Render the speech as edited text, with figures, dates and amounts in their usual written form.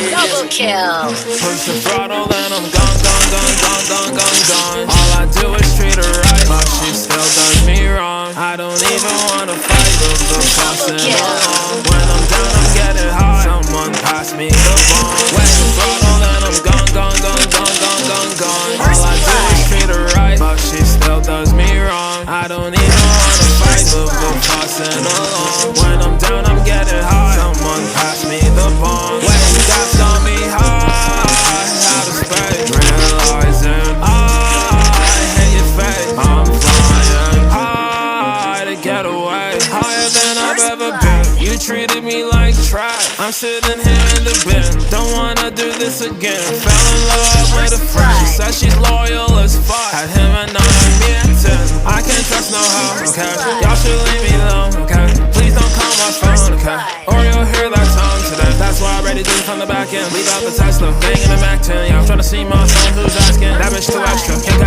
Double kill. Push the throttle and I'm gone, gone, gone, gone, gone, gone, gone. All I do is treat her right, but she still does me wrong. I don't even wanna fight, but the tossing along. When I'm down, I'm getting high. Someone pass me the bomb. Wet the throttle and I'm gone, gone, gone, gone, gone, gone, gone. All I do is treat her right, but she still does me wrong. I don't even wanna fight, but the tossing along. When I'm down, I'm getting high. Someone pass me the bomb. That's got me high, out of space. Realizing I hate your face. I'm flying high to get away, higher than I've ever been. You treated me like trash. I'm sitting here in the bin. Don't wanna do this again. Fell in love with a friend. She said she's loyal as fuck. Had him at 9, me at 10. I can't trust no how, okay? Y'all should leave me alone, okay? Please don't call my phone, okay? Or you'll hear that tone today. That's why I ready to do from the back end. Leave out the Tesla, bang in the Mac 10. Yeah, I'm trying to see my son who's asking. That bitch too extra. Can't catch